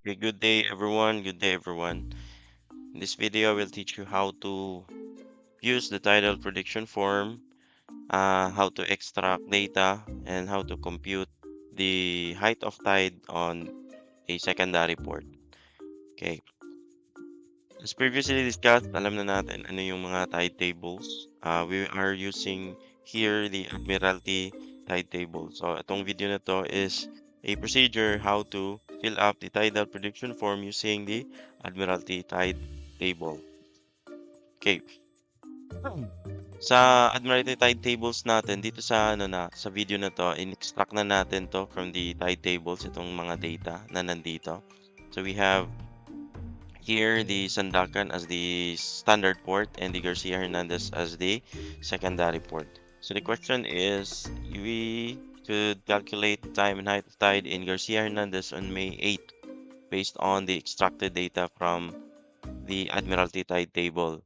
Okay, good day everyone. Good day everyone. In this video, I will teach you how to use the tidal prediction form, how to extract data, and how to compute the height of tide on a secondary port. Okay. As previously discussed, alam na natin ano yung mga tide tables. We are using here the Admiralty tide table. So, itong video na to is a procedure how to fill up the tidal prediction form using the Admiralty tide table. Okay. Sa Admiralty tide tables natin, dito sa sa video na to, in-extract na natin to from the tide tables, itong mga data na nandito. So, we have here the Sandakan as the standard port and the Garcia Hernandez as the secondary port. So the question is, we could calculate the time and height of tide in Garcia Hernandez on May 8 based on the extracted data from the Admiralty tide table.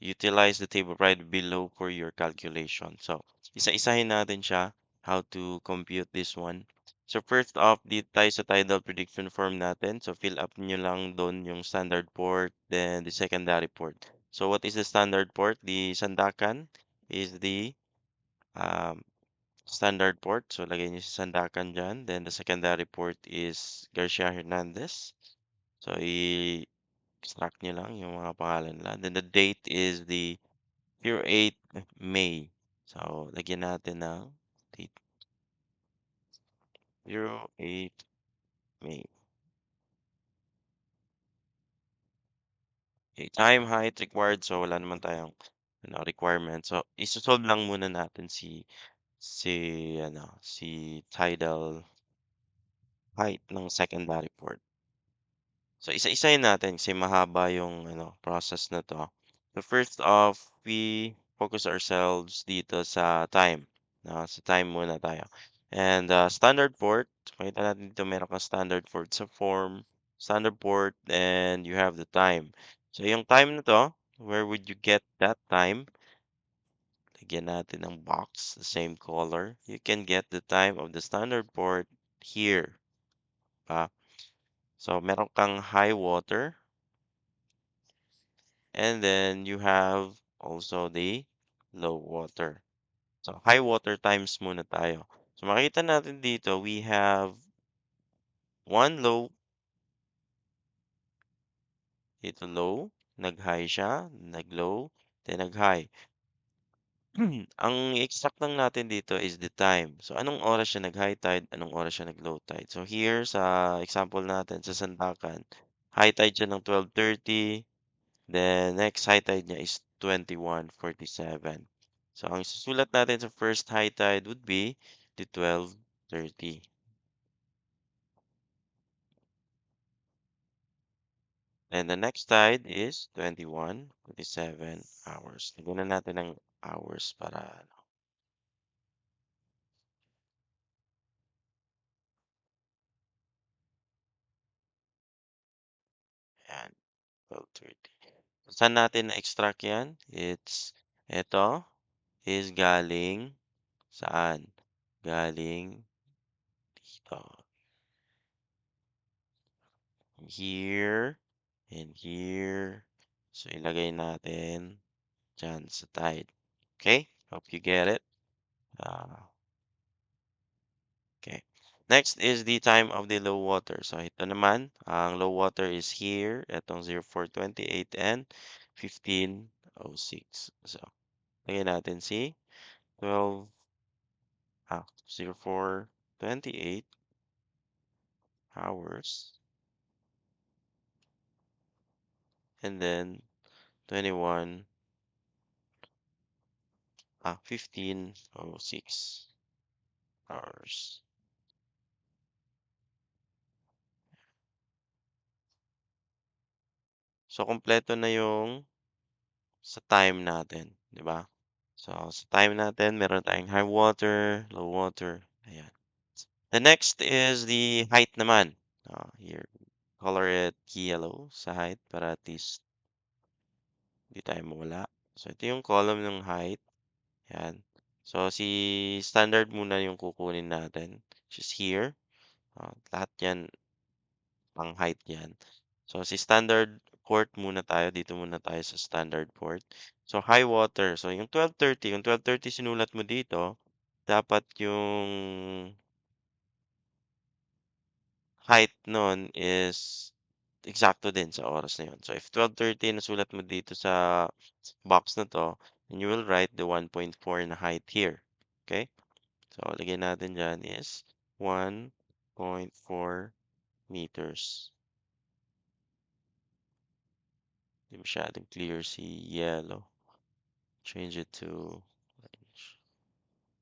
Utilize the table right below for your calculation. So, isa-isahin natin siya how to compute this one. So, first off, dito tayo sa tidal prediction form natin. So, fill up nyo lang doon yung standard port, then the secondary port. So, what is the standard port? The Sandakan is the um, standard port. So, lagay nyo si Sandakan dyan. Then, the secondary port is Garcia Hernandez. So, extract nyo lang yung mga pangalan nila. Then the date is the 08 May. So, lagyan natin ng date 08 May. Okay, time height required. So, wala naman tayong requirement. So, isosolve lang muna natin si tidal height ng secondary port. So, isa-isahin natin kasi mahaba yung process na to. So, first off, we focus ourselves dito sa time. Sa time muna tayo. And standard port, makita natin dito meron kang standard port sa form, standard port, and you have the time. So, yung time na to, where would you get that time? Lagyan natin ng box, the same color. You can get the time of the standard port here. So, meron kang high water. And then you have also the low water. So high water times muna tayo. So makita natin dito, we have one low, dito low, nag-high siya, nag-low, then nag-high. Ang extract lang natin dito is the time. So anong oras siya nag-high tide, anong oras siya nag-low tide. So here sa example natin sa Sandakan, high tide siya ng 12:30. Then, next high tide niya is 21:47. So, ang susulat natin sa first high tide would be the 12:30. And the next tide is 21:47 hours. Lagyan na natin ng hours para yan, 12:30. Saan natin na-extract yan? Ito is galing saan? Galing dito. Here and here. So, ilagay natin dyan sa tide. Okay? Hope you get it. Okay. Next is the time of the low water. So, ito naman, ang low water is here. Itong 04:28 and 15:06. So, lagyan natin si 04:28 hours. And then, 15:06 hours. So, kompleto na yung sa time natin, di ba? So, sa time natin, meron tayong high water, low water. Ayan. The next is the height naman. Here, color it yellow sa height para at least hindi tayo mawala. So, ito yung column ng height. Ayan. So, si standard muna yung kukunin natin, which is here. Lahat yan pang-height 'yan. So, si standard port muna tayo, dito muna tayo sa standard port. So, high water, so yung 12:30, yung 12:30 sinulat mo dito, dapat yung height nun is eksakto din sa oras na yun. So, if 12:30 nasulat mo dito sa box na 'to, then you will write the 1.4 na height here, okay? So, lagyan natin diyan is 1.4 meters. Hindi masyadong clear si yellow. Change it to orange.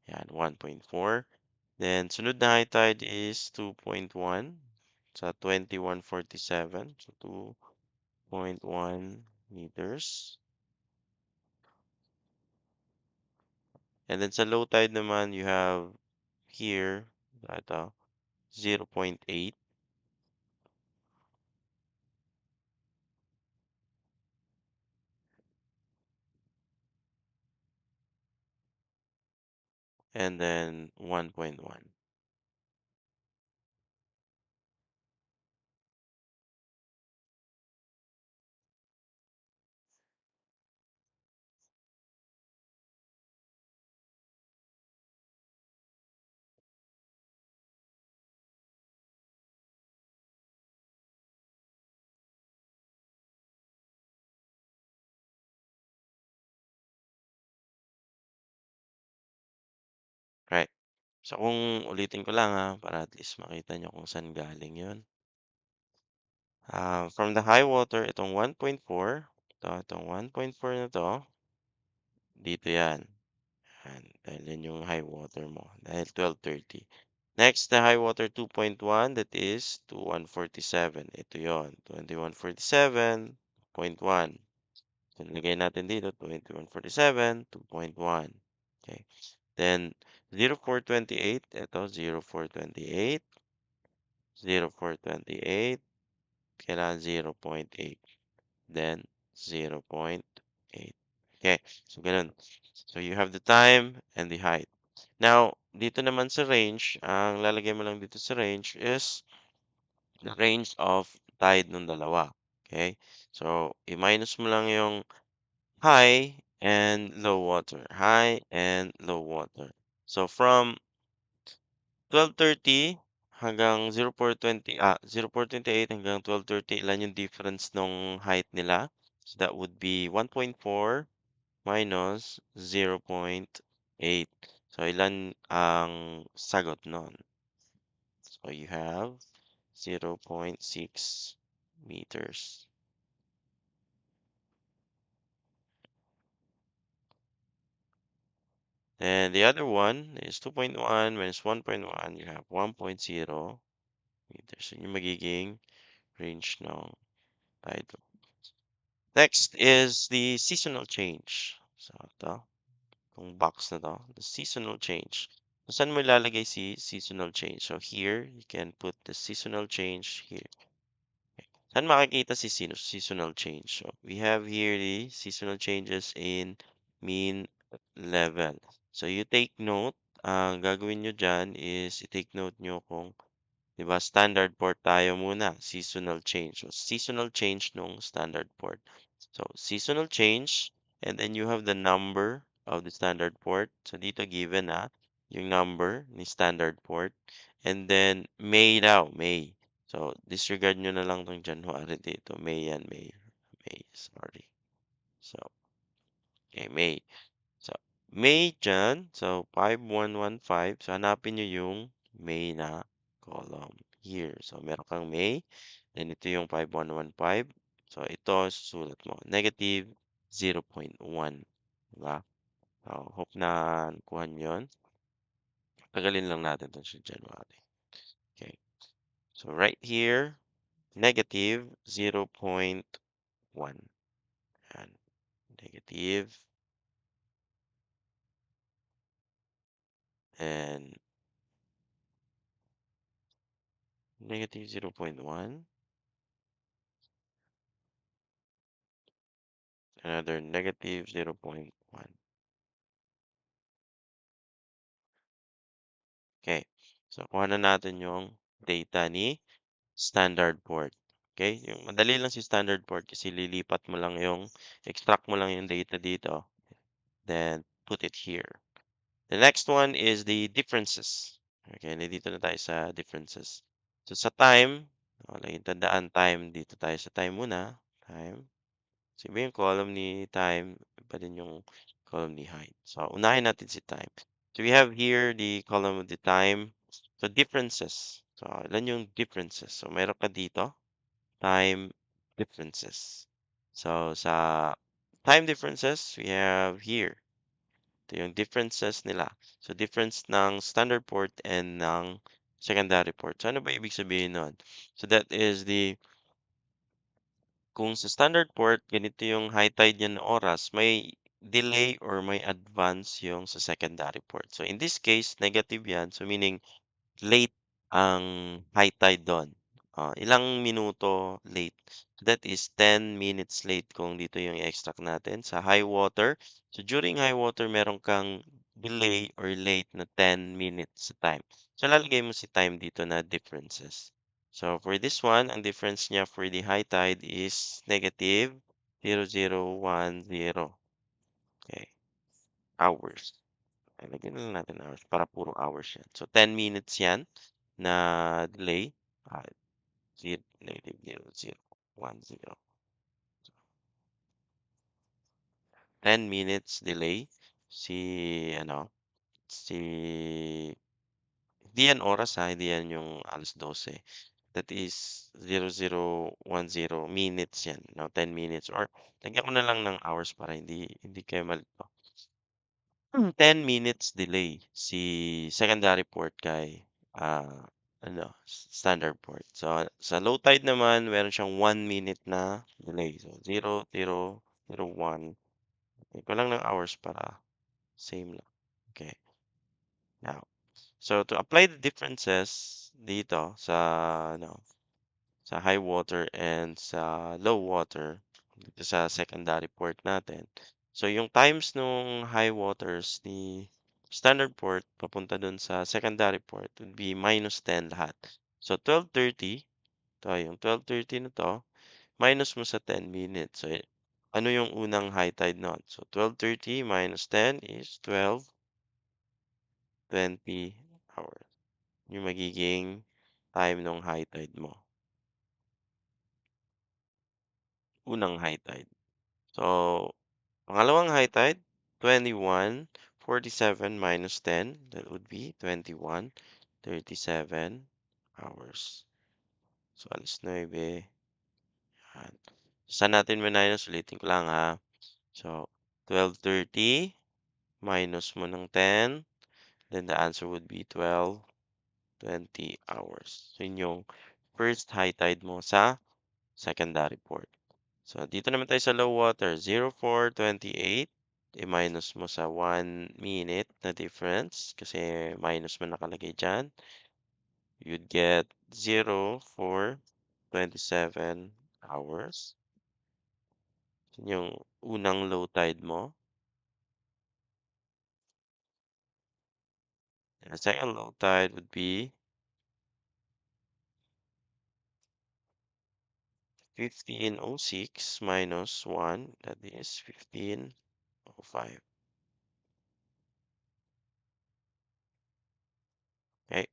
Yan, 1.4. Then, sunod na high tide is 2.1 sa 2147. So, 2.1 meters. And then sa low tide naman, you have here, ito, 0.8. And then 1.1. Right. So kung ulitin ko lang ha, para at least makita nyo kung saan galing yun. From the high water, itong 1.4, itong 1.4 na to, dito yan. Yan, dahil yan yung high water mo, dahil 12:30. Next, the high water 2.1, that is 2147. Ito yon, 2147.1. So, nilagay natin dito, 2147, 2.1. Okay. Then, 0428, ito, 0428, 0428, kailangan 0.8. Then 0.8. Okay, so ganun. So you have the time and the height. Now, dito naman sa range, ang lalagay mo lang dito sa range is the range of tide ng dalawa. Okay? So, i-minus mo lang yung high and low water. High and low water. So, from 12:30 hanggang 0428 hanggang 12:30, ilan yung difference nung height nila? So that would be 1.4 minus 0.8. So ilan ang sagot nun? So you have 0.6 meters. And the other one is 2.1 minus 1.1, you have 1.0 meters. So yung magiging range ng tide. Next is the seasonal change. So, ito, itong box na to, the seasonal change. So, saan mo ilalagay si seasonal change? So, here, you can put the seasonal change here. Okay. Saan makikita si seasonal change? So, we have here the seasonal changes in mean level. So, you take note, ang gagawin nyo dyan is i-take note nyo kung 'di ba, standard port tayo muna, seasonal change. So, seasonal change nung standard port. So, seasonal change, and then you have the number of the standard port. So, dito given yung number ni standard port. And then, May daw, May. So, disregard nyo na lang tong January dito. May yan, May. May, sorry. So, okay, May. So, May dyan. So, 5115. So, hanapin nyo yung May na column here. So, meron kang May. Then, ito yung 5115. So, ito, susulat mo. Negative 0.1. Diba? So, hope na nakuha nyo yun. Tagalin lang natin ito sa January. Okay. So, right here, negative 0.1. And negative. And negative 0.1. Another negative 0.1. Okay. So, kuha na natin yung data ni standard port. Okay? Yung madali lang si standard port kasi lilipat mo lang yung extract mo lang yung data dito, then put it here. The next one is the differences. Okay, nandito na tayo sa differences. So sa time, laging tandaan time, dito tayo sa time muna. Time. So iba yung column ni time, iba din yung column ni height. So unahin natin si time. So we have here the column of the time. So differences. So ilan yung differences? So meron ka dito, time differences. So sa time differences, we have here. Ito yung differences nila. So difference ng standard port and ng secondary port. So ano ba ibig sabihin nun? So that is the kung sa standard port, ganito yung high tide niya na oras, may delay or may advance yung sa secondary port. So in this case, negative yan. So meaning late ang high tide do'n. Ilang minuto late. So that is 10 minutes late kung dito yung i-extract natin sa high water. So during high water, meron kang delay or late na 10 minutes sa time. So lalagay mo si time dito na differences. So for this one, ang difference niya for the high tide is negative 0010. Okay, hours. Ay, lagyan na lang natin hours para puro hours yan. So 10 minutes yan na delay. Ah, negative 0010. 10 minutes delay. Si, ano, si, hindi yan oras ha, hindi yan yung 12:00. That is 0010 minutes yan. No, 10 minutes. Or, lagyan ko na lang ng hours para hindi kayo malito. 10 minutes delay si secondary port kay ano, standard port. So, sa low tide naman, meron siyang 1 minute na delay. So, 0001. Ko lang ng hours para same lang. Okay. Now, so to apply the differences dito sa ano, sa high water and sa low water dito sa secondary port natin. So yung times nung high waters ni standard port papunta dun sa secondary port would be -10 lahat. So 12:30, ito yung 12:30 na 'to, minus mo sa 10 minutes. So ano yung unang high tide nun? So 12:30 minus 10 is 12:20 hours. Yung magiging time nung high tide mo, unang high tide. So pangalawang high tide, 21:47 minus 10, that would be 21:37 hours. So, 9:00. Yan. Saan natin minus? Ulitin ko lang ha. So, 12:30 minus mo ng 10, then the answer would be 12:20 hours. So, yun yung first high tide mo sa secondary port. So, dito naman tayo sa low water, 04:28. I-minus mo sa 1 minute na difference kasi minus mo nakalagay dyan. You'd get 04:27 hours. Yun yung unang low tide mo. The second low tide would be 15:06 minus 1. That is 15:05. Okay.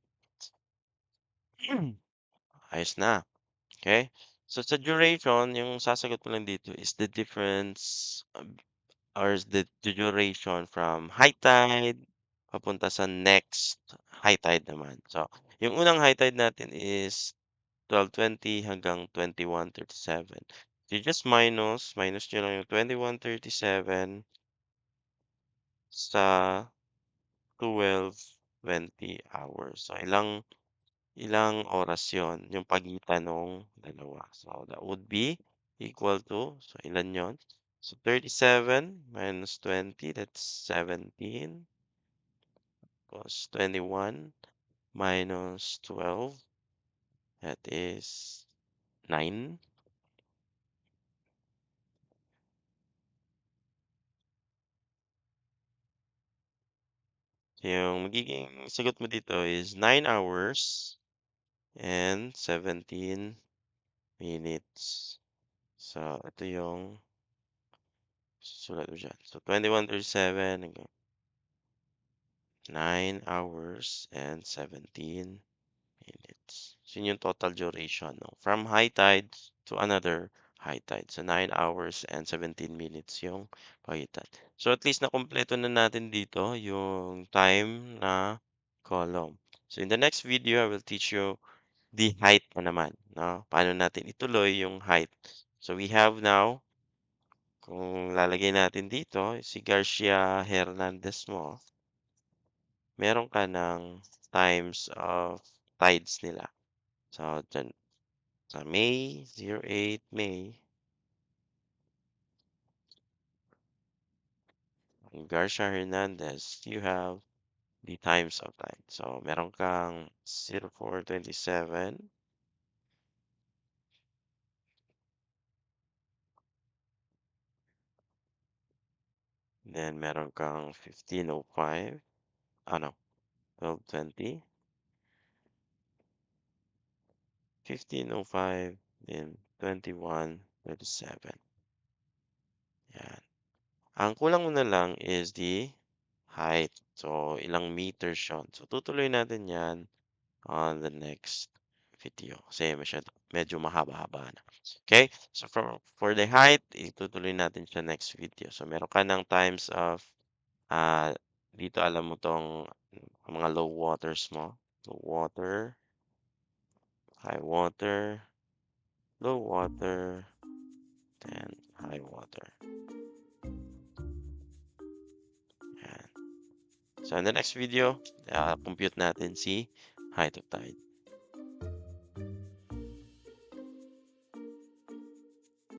Ayos na. Okay? So sa duration, yung sasagot mo lang dito is the difference or is the duration from high tide papunta sa next high tide naman. So, yung unang high tide natin is 12:20 hanggang 21:37. You just minus nyo lang yung 21:37 sa 12:20 hours. So, ilang oras yon yung pagitan nung dalawa. So, that would be equal to, so ilan yon? So, 37 minus 20, that's 17, plus 21 minus 12, that is 9. So, yung magiging sagot mo dito is 9 hours and 17 minutes. So, ito yung susulat mo dyan. So, 21:37 hanggang 9 hours and 17 minutes. So, yun yung total duration, no? From high tide to another high tide. So, 9 hours and 17 minutes yung pagitan. So, at least nakumpleto na natin dito yung time na column. So, in the next video, I will teach you the height na naman, no? Paano natin ituloy yung height. So, we have now, kung lalagay natin dito, si Garcia Hernandez mo, meron ka ng times of tides nila. So, dyan, sa May, 08 May, Garcia Hernandez, you have the times of tide. So, meron kang 04:27, then meron kang 15:05, ano, 12:20, 15:05, then 21:37. Yan. Ang kulang mo na lang is the height. So, ilang meters yun. So, tutuloy natin yan on the next video kasi medyo mahaba-haba na. Okay? So, for the height, itutuloy natin siya next video. So, meron ka ng times of, dito alam mo tong mga low waters mo. Low water, high water, low water, then high water. Yan. So, in the next video, compute natin si height of tide.